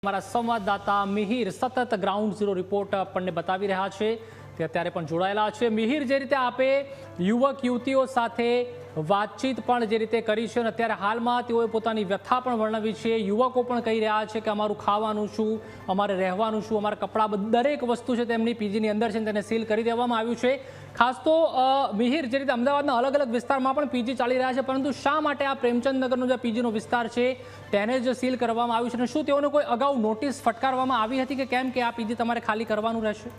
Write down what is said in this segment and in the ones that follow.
हमारा संवाददाता मिहिर सतत ग्राउंड ઝીરો રિપોર્ટ આપણને બતાવી રહ્યા છે તે અત્યારે પણ જોડાયેલા છે। મિહિર, જે રીતે આપે યુવક યુવતીઓ સાથે વાતચીત પણ જે રીતે કરી છે અને અત્યારે હાલમાં તેઓએ પોતાની વ્યથા પણ વર્ણવી છે। યુવકો પણ કહી રહ્યા છે કે અમારું ખાવાનું શું, અમારે રહેવાનું શું, અમારા કપડાં દરેક વસ્તુ છે તેમની પીજીની અંદર છે તેને સીલ કરી દેવામાં આવ્યું છે। ખાસ તો મિહિર, જે રીતે અમદાવાદના અલગ અલગ વિસ્તારમાં પણ પીજી ચાલી રહ્યા છે, પરંતુ શા માટે આ પ્રેમચંદ નગરનો જે પીજીનો વિસ્તાર છે તેને જ સીલ કરવામાં આવ્યું છે અને શું તેઓને કોઈ અગાઉ નોટિસ ફટકારવામાં આવી હતી કે કેમ કે આ પીજી તમારે ખાલી કરવાનું રહેશે?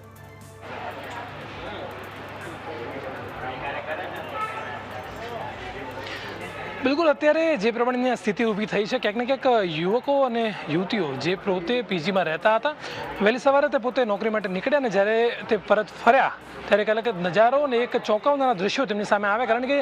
બિલકુલ, અત્યારે જે પ્રમાણેની સ્થિતિ ઊભી થઈ છે, ક્યાંક ને ક્યાંક યુવકો અને યુવતીઓ જે પોતે પીજીમાં રહેતા હતા, વહેલી સવારે તે પોતે નોકરી માટે નીકળ્યા ને જ્યારે તે પરત ફર્યા ત્યારે કલાક નજારો અને એક ચોંકાવનારા દ્રશ્યો તેમની સામે આવ્યા, કારણ કે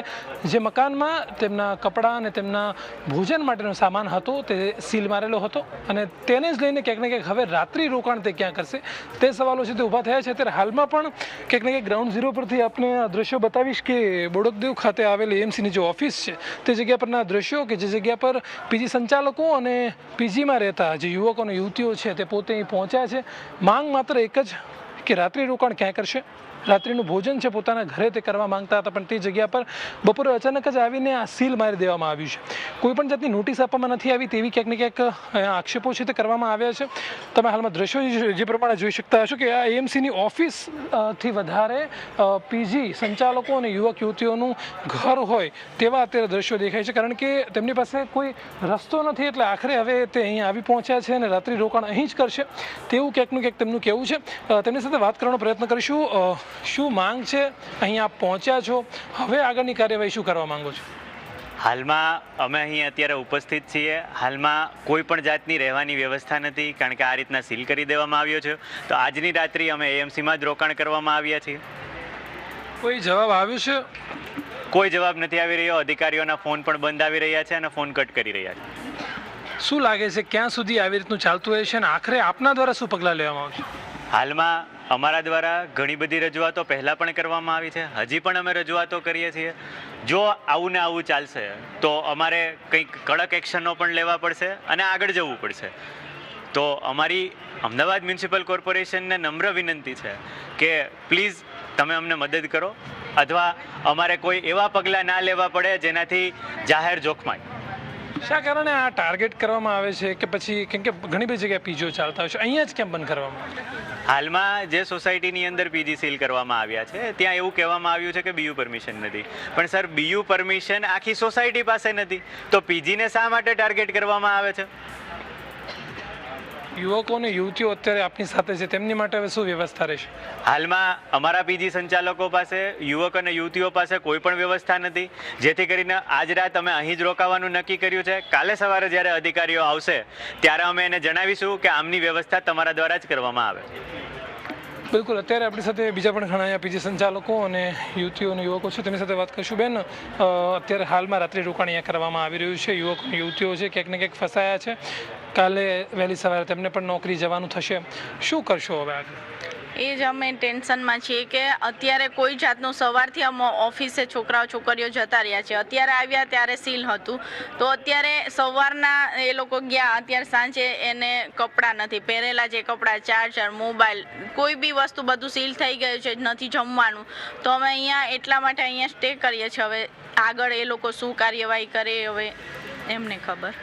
જે મકાનમાં તેમના કપડાં અને તેમના ભોજન માટેનો સામાન હતો તે સીલ મારેલો હતો અને તેને જ લઈને ક્યાંક ને ક્યાંક હવે રાત્રિ રોકાણ તે ક્યાં કરશે તે સવાલો છે તે ઊભા થયા છે। ત્યારે હાલમાં પણ ક્યાંક ને ક્યાંક ગ્રાઉન્ડ ઝીરો પરથી આપણે આ દ્રશ્યો બતાવીશ કે બોડકદેવ ખાતે આવેલી એએમસીની જે ઓફિસ છે તે જગ્યા પરના દ્રશ્યો કે જે જગ્યા પર પીજી સંચાલકો અને પીજીમાં રહેતા જે યુવકો અને યુવતીઓ છે તે પોતે અહીં પહોંચ્યા છે। માંગ માત્ર એક જ કે રાત્રિ રોકાણ ક્યાં કરશે, રાત્રિનું ભોજન છે પોતાના ઘરે તે કરવા માંગતા હતા, પણ તે જગ્યા પર બપોરે અચાનક જ આવીને આ સીલ મારી દેવામાં આવ્યું છે। કોઈ પણ જાતની નોટિસ આપવામાં નથી આવી તેવી ક્યાંક ને ક્યાંક આક્ષેપો છે તે કરવામાં આવ્યા છે। તમે હાલમાં દ્રશ્યો જે પ્રમાણે જોઈ શકતા હશો કે આ એએમસીની ઓફિસથી વધારે પીજી સંચાલકો અને યુવક યુવતીઓનું ઘર હોય તેવા અત્યારે દ્રશ્યો દેખાય છે, કારણ કે તેમની પાસે કોઈ રસ્તો નથી, એટલે આખરે હવે તે અહીં આવી પહોંચ્યા છે અને રાત્રિ રોકાણ અહીં જ કરશે તેવું ક્યાંકનું ક્યાંક તેમનું કહેવું છે। તેમની સાથે વાત કરવાનો પ્રયત્ન કરીશું। શું માંગ છે? અહીં આપ પહોંચ્યા છો, હવે આગળની કાર્યવાહી શું કરવા માંગો છો? હાલમાં અમે અહીં અત્યારે ઉપસ્થિત છીએ। હાલમાં કોઈ પણ જાતની રહેવાની વ્યવસ્થા નથી, કારણ કે આ રીતના સીલ કરી દેવામાં આવ્યો છે। તો આજની રાત્રિ અમે એએમસીમાં જ રોકાણ કરવામાં આવ્યા છીએ। કોઈ જવાબ આવ્યો છે? કોઈ જવાબ નથી આવી રહ્યો। અધિકારીઓના ફોન પણ બંધ આવી રહ્યા છે અને ફોન કટ કરી રહ્યા છે। શું લાગે છે ક્યાં સુધી આવી રીતનું ચાલતું રહેશે અને આખરે આપના દ્વારા શું પગલાં લેવામાં આવશે? હાલમાં અમારા દ્વારા ઘણી બધી રજૂઆતો પહેલાં પણ કરવામાં આવી છે, હજી પણ અમે રજૂઆતો કરીએ છીએ। જો આવું ને આવું ચાલશે તો અમારે કંઈક કડક એક્શનો પણ લેવા પડશે અને આગળ જવું પડશે। તો અમારી અમદાવાદ મ્યુનિસિપલ કોર્પોરેશનને નમ્ર વિનંતી છે કે પ્લીઝ તમે અમને મદદ કરો, અથવા અમારે કોઈ એવા પગલાં ના લેવા પડે જેનાથી જાહેર જોખમાય। શા કારણે આ ટાર્ગેટ કરવામાં આવે છે કે પછી કેમ કે ઘણી બધી જગ્યાએ પીજીઓ ચાલતા હોય છે, અહીંયા જ કેમ બંધ કરવામાં આવે? હાલમાં જે સોસાયટીની અંદર પીજી સીલ કરવામાં આવ્યા છે ત્યાં એવું કહેવામાં આવ્યું છે કે બીયુ પરમિશન નથી, પણ સર બીયુ પરમિશન આખી સોસાયટી પાસે નથી, તો પીજીને શા માટે ટાર્ગેટ કરવામાં આવે છે? યુવકો અને યુવતીઓ અત્યારે આપની સાથે છે, તેમની માટે હવે શું વ્યવસ્થા રહેશે? હાલમાં અમારા પીજી સંચાલકો પાસે, યુવક અને યુવતીઓ પાસે કોઈ પણ વ્યવસ્થા નથી, જેથી કરીને આજ રાત અમે અહીં જ રોકાવાનું નક્કી કર્યું છે। કાલે સવારે જ્યારે અધિકારીઓ આવશે ત્યારે અમે એને જણાવીશું કે આમની વ્યવસ્થા તમારા દ્વારા જ કરવામાં આવે। બિલકુલ, અત્યારે આપણી સાથે બીજા પણ ઘણા અહીંયા પીજી સંચાલકો અને યુવતીઓ અને યુવકો છે, તેમની સાથે વાત કરીશું। બેન, અત્યારે હાલમાં રાત્રિ રોકાણ અહીંયા કરવામાં આવી રહ્યું છે, યુવકો અને યુવતીઓ છે ક્યાંક ને ક્યાંક ફસાયા છે, કાલે વહેલી સવારે તેમને પણ નોકરી જવાનું થશે, શું કરશો હવે આગળ? એ જ અમે ટેન્શનમાં છીએ કે અત્યારે કોઈ જાતનું સવારથી અમે ઓફિસે છોકરાઓ છોકરીઓ જતા રહ્યા છે, અત્યારે આવ્યા ત્યારે સીલ હતું, તો અત્યારે સવારના એ લોકો ગયા, અત્યારે સાંજે એને કપડાં નથી પહેરેલા, જે કપડાં, ચાર્જર, મોબાઈલ, કોઈ બી વસ્તુ બધું સીલ થઈ ગયું છે, નથી જમવાનું, તો અમે અહીંયા એટલા માટે અહીંયા સ્ટે કરીએ છીએ। હવે આગળ એ લોકો શું કાર્યવાહી કરે હવે એમને ખબર।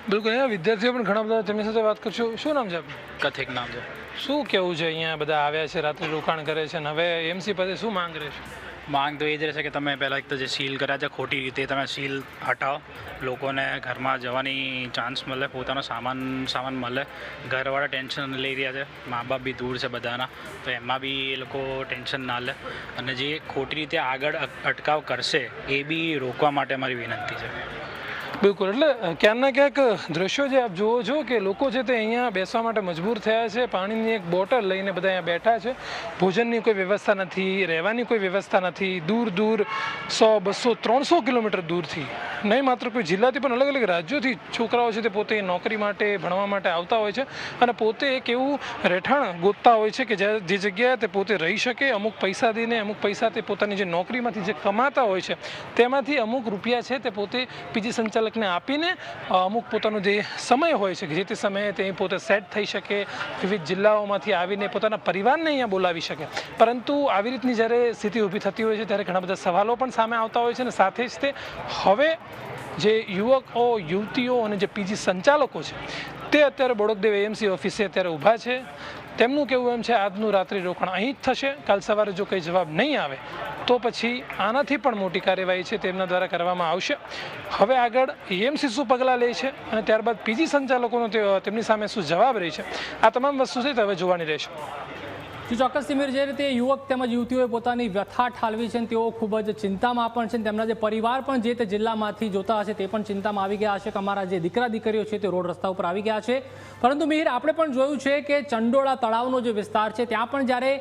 બિલકુલ, અહીંયા વિદ્યાર્થીઓ પણ ઘણા બધા, તેમની સાથે વાત કરશું। શું નામ છે આપનું? કથિક નામ છે। શું કેવું છે, અહીંયા બધા આવ્યા છે, રાત્રિ રોકાણ કરે છે, અને હવે એમસી પાસે શું માંગ રહેશે? માંગ તો એ જ રહેશે કે તમે પહેલાં એક તો જે સીલ કર્યા છે ખોટી રીતે તમે સીલ હટાવો, લોકોને ઘરમાં જવાની ચાન્સ મળે, પોતાનો સામાન મળે। ઘરવાળા ટેન્શન લઈ રહ્યા છે, મા બાપ બી દૂર છે બધાના, તો એમાં બી એ લોકો ટેન્શન ના લે, અને જે ખોટી રીતે આગળ અટકાવ કરશે એ બી રોકવા માટે મારી વિનંતી છે। બિલકુલ, એટલે ક્યાંક ના ક્યાંક દ્રશ્યો જે આપ જુઓ છો કે લોકો છે તે અહીંયા બેસવા માટે મજબૂર થયા છે, પાણીની એક બોટલ લઈને બધા અહીંયા બેઠા છે, ભોજનની કોઈ વ્યવસ્થા નથી, રહેવાની કોઈ વ્યવસ્થા નથી, દૂર દૂર 100, 200, 300 કિલોમીટર દૂરથી, નહીં માત્ર કોઈ જિલ્લાથી પણ અલગ અલગ રાજ્યોથી છોકરાઓ છે તે પોતે નોકરી માટે, ભણવા માટે આવતા હોય છે અને પોતે એક એવું રહેઠાણ ગોતતા હોય છે કે જે જગ્યાએ તે પોતે રહી શકે, અમુક પૈસા દઈને, અમુક પૈસા તે પોતાની જે નોકરીમાંથી જે કમાતા હોય છે તેમાંથી અમુક રૂપિયા છે તે પોતે પીજી સંચાલક સંચાલકને આપીને અમુક પોતાનો જે સમય હોય છે કે જે તે સમયે તે પોતે સેટ થઈ શકે, વિવિધ જિલ્લાઓમાંથી આવીને પોતાના પરિવારને અહીંયા બોલાવી શકે. પરંતુ આવી રીતની જ્યારે સ્થિતિ ઊભી થતી હોય છે ત્યારે ઘણા બધા સવાલો પણ સામે આવતા હોય છે અને સાથે જ તે હવે જે યુવકો, યુવતીઓ અને જે પીજી સંચાલકો છે તે અત્યારે બોડકદેવ એએમસી ઓફિસે અત્યારે ઊભા છે. તેમનું કહેવું એમ છે આજનું રાત્રિ રોકાણ અહીં જ થશે. કાલ સવારે જો કંઈ જવાબ નહીં આવે તો પછી આનાથી પણ મોટી કાર્યવાહી છે તેમના દ્વારા કરવામાં આવશે. હવે આગળ એએમસી શું પગલાં લે છે અને ત્યારબાદ પીજી સંચાલકોનો તેમની સામે શું જવાબ રહે છે, આ તમામ વસ્તુ છે તે હવે જોવાની રહેશે. ચોક્કસ સિમીર, જે રીતે યુવક તેમજ યુવતીઓએ પોતાની વ્યથા ઠાલવી છે, તેઓ ખૂબ જ ચિંતામાં પણ છે. તેમના જે પરિવાર પણ જે તે જિલ્લામાંથી જોતા હશે તે પણ ચિંતામાં આવી ગયા હશે કે અમારા જે દીકરા દીકરીઓ છે તે રોડ રસ્તા ઉપર આવી ગયા છે. પરંતુ મિહિર, આપણે પણ જોયું છે કે ચંડોળા તળાવનો જે વિસ્તાર છે ત્યાં પણ જ્યારે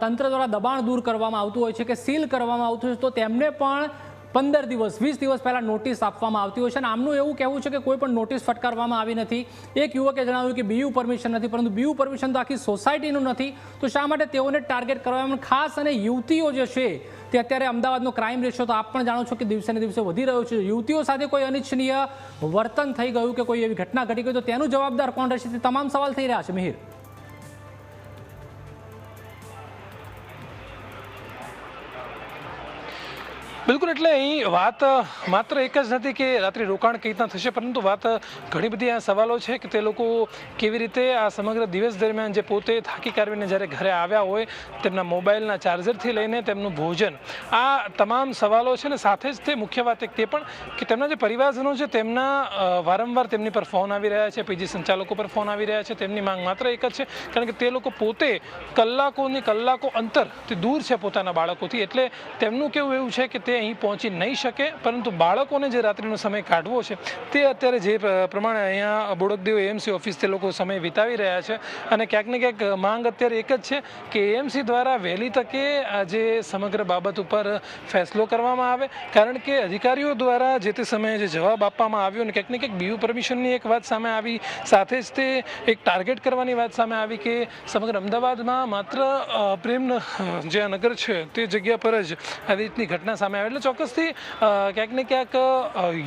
તંત્ર દ્વારા દબાણ દૂર કરવામાં આવતું હોય છે કે સીલ કરવામાં આવતું હોય તો તેમને પણ 15 દિવસ 20 દિવસ પહેલાં નોટિસ આપવામાં આવતી હોય છે. અને આમનું એવું કહેવું છે કે કોઈ પણ નોટિસ ફટકારવામાં આવી નથી. એક યુવકે જણાવ્યું કે બીયુ પરમિશન નથી, પરંતુ બીયુ પરમિશન તો આખી સોસાયટીનું નથી, તો શા માટે તેઓને ટાર્ગેટ કરવામાં? ખાસ અને યુવતીઓ જે છે તે અત્યારે અમદાવાદનો ક્રાઇમ રેશિયો તો આપ પણ જાણો છો કે દિવસે ને દિવસે વધી રહ્યો છે. યુવતીઓ સાથે કોઈ અનિચ્છનીય વર્તન થઈ ગયું કે કોઈ એવી ઘટના ઘટી ગઈ તો તેનું જવાબદાર કોણ રહેશે, તે તમામ સવાલ થઈ રહ્યા છે. મિહિર, બિલકુલ. એટલે અહીં વાત માત્ર એક જ નથી કે રાત્રિ રોકાણ કઈ રીતના થશે, પરંતુ વાત ઘણી બધી આ સવાલો છે કે તે લોકો કેવી રીતે આ સમગ્ર દિવસ દરમિયાન જે પોતે થાકી કાઢીને જ્યારે ઘરે આવ્યા હોય તેમના મોબાઈલના ચાર્જરથી લઈને તેમનું ભોજન, આ તમામ સવાલો છે. ને સાથે જ તે મુખ્ય વાત એક તે પણ કે તેમના જે પરિવારજનો છે તેમના વારંવાર તેમની પર ફોન આવી રહ્યા છે, પીજી સંચાલકો પર ફોન આવી રહ્યા છે. તેમની માંગ માત્ર એક જ છે, કારણ કે તે લોકો પોતે કલાકો અંતર તે દૂર છે પોતાના બાળકોથી. એટલે તેમનું કેવું એવું છે કે તે અહીં પહોંચી નહીં શકે, પરંતુ બાળકોને જે રાત્રિનો સમય કાઢવો છે તે અત્યારે જે પ્રમાણે અહીંયા બોડકદેવ એએમસી ઓફિસ તે લોકો સમય વિતાવી રહ્યા છે. અને ક્યાંક ને ક્યાંક માંગ અત્યારે એક જ છે કે એએમસી દ્વારા વહેલી તકે આ જે સમગ્ર બાબત ઉપર ફેસલો કરવામાં આવે, કારણ કે અધિકારીઓ દ્વારા જે તે સમયે જે જવાબ આપવામાં આવ્યો અને ક્યાંક ને ક્યાંક બીયુ પરમિશનની એક વાત સામે આવી, સાથે જ તે એક ટાર્ગેટ કરવાની વાત સામે આવી કે સમગ્ર અમદાવાદમાં માત્ર પ્રેમ જે નગર છે તે જગ્યા પર જ આવી રીતની ઘટના સામે આવે. એટલે ચોક્કસથી ક્યાંક ને ક્યાંક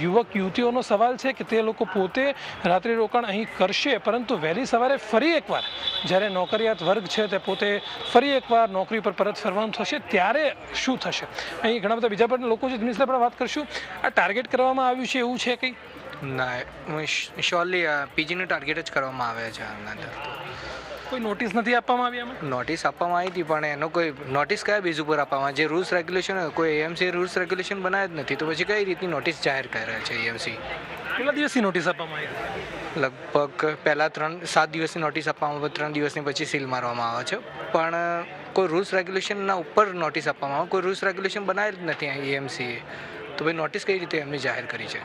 યુવક યુવતીઓનો સવાલ છે કે તે લોકો પોતે રાત્રિ રોકાણ અહીં કરશે, પરંતુ વહેલી સવારે ફરી એકવાર જ્યારે નોકરિયાત વર્ગ છે તે પોતે ફરી એકવાર નોકરી પર પરત ફરવાનું થશે ત્યારે શું થશે. અહીં ઘણા બધા બીજા પણ લોકો છે જેની સાથે આપણે વાત કરશું. આ ટાર્ગેટ કરવામાં આવ્યું છે એવું છે કંઈ? ના, શ્યોરલી પીજીનું ટાર્ગેટ જ કરવામાં આવે છે. આના અંદર કોઈ નોટિસ નથી આપવામાં આવી? આમાં નોટિસ આપવામાં આવી હતી, પણ એનો કોઈ નોટિસ કયા બેઝ ઉપર આપવામાં? જે રૂલ્સ રેગ્યુલેશન હોય, કોઈ એએમસી રૂલ્સ રેગ્યુલેશન બનાવ્યા જ નથી, તો પછી કઈ રીતની નોટિસ જાહેર કરે છે એએમસી? કેટલા દિવસની નોટિસ આપવામાં આવી? લગભગ પહેલાં 7 દિવસની નોટિસ આપવામાં આવે, 3 દિવસની પછી સીલ મારવામાં આવે છે. પણ કોઈ રૂલ્સ રેગ્યુલેશનના ઉપર નોટિસ આપવામાં આવે, કોઈ રૂલ્સ રેગ્યુલેશન બનાવેલ જ નથી એએમસીએ, તો ભાઈ નોટિસ કઈ રીતે એમની જાહેર કરી છે?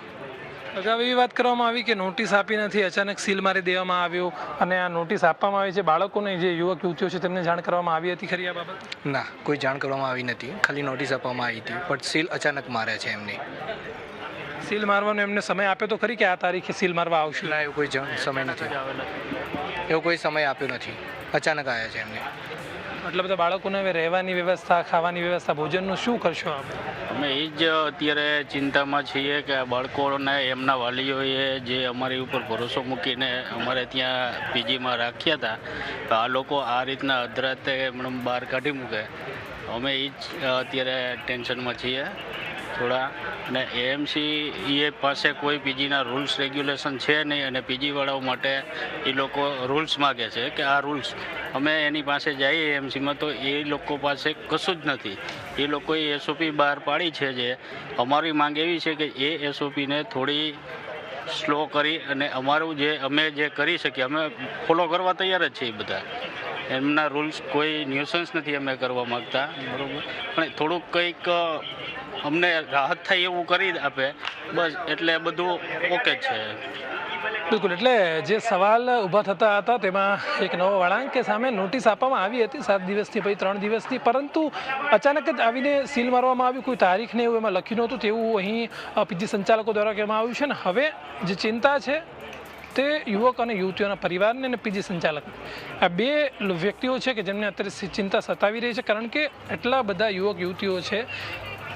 અગાઉ એવી વાત કરવામાં આવી કે નોટિસ આપી નથી, અચાનક સીલ મારી દેવામાં આવ્યો અને આ નોટિસ આપવામાં આવી છે. બાળકોને જે યુવક યુવતીઓ છે તેમને જાણ કરવામાં આવી હતી ખરી આ બાબત? ના, કોઈ જાણ કરવામાં આવી નથી, ખાલી નોટિસ આપવામાં આવી હતી, પણ સીલ અચાનક મારે છે એમની. સીલ મારવાનો એમને સમય આપ્યો તો ખરી કે આ તારીખે સીલ મારવા આવશે? ના, એવું કોઈ સમય નથી, એવો કોઈ સમય આપ્યો નથી, અચાનક આવ્યા છે એમને. એટલે બધા બાળકોને હવે રહેવાની વ્યવસ્થા, ખાવાની વ્યવસ્થા, ભોજનનું શું કરશો આપ? અમે એ જ અત્યારે ચિંતામાં છીએ કે બાળકોને એમના વાલીઓએ જે અમારી ઉપર ભરોસો મૂકીને અમારે ત્યાં પીજીમાં રાખ્યા હતા, આ લોકો આ રીતના અધરાતે એમણે બહાર કાઢી મૂકે. અમે એ જ અત્યારે ટેન્શનમાં છીએ થોડા. અને એએમસી એ પાસે કોઈ પીજીના રૂલ્સ રેગ્યુલેશન છે નહીં, અને પીજીવાળાઓ માટે એ લોકો રૂલ્સ માગે છે કે આ રૂલ્સ. અમે એની પાસે જઈએ એએમસીમાં તો એ લોકો પાસે કશું જ નથી. એ લોકોએ એસઓપી બહાર પાડી છે. જે અમારી માંગ એવી છે કે એ એસઓપીને થોડી સ્લો કરી અને અમારું જે અમે જે કરી શકીએ અમે ફોલો કરવા તૈયાર જ છીએ બધા. એમના રૂલ્સ કોઈ ન્યુસન્સ નથી અમે કરવા માગતા, બરાબર, પણ થોડુંક કંઈક અમને રાહત થાય એવું કરી આપે બસ, એટલે બધું ઓકે છે. બિલકુલ. એટલે જે સવાલ ઊભા થતા હતા તેમાં એક નવો વળાંક કે સામે નોટિસ આપવામાં આવી હતી 7 દિવસથી, પછી 3 દિવસથી, પરંતુ અચાનક જ આવીને સીલ મારવામાં આવ્યું. કોઈ તારીખને એવું એમાં લખ્યું નહોતું તેવું અહીં પીજી સંચાલકો દ્વારા કહેવામાં આવ્યું છે. ને હવે જે ચિંતા છે તે યુવક અને યુવતીઓના પરિવારને અને પીજી સંચાલક, આ બે વ્યક્તિઓ છે કે જેમને અત્યારે ચિંતા સતાવી રહી છે, કારણ કે એટલા બધા યુવક યુવતીઓ છે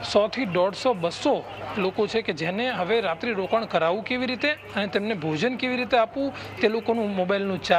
100 થી 150 200 લોકો છે કે જેને હવે રાત્રિ રોકાણ કરાવવું કેવી રીતે અને તેમને ભોજન કેવી રીતે આપવું તે લોકોનું મોબાઈલનું ચાર્જ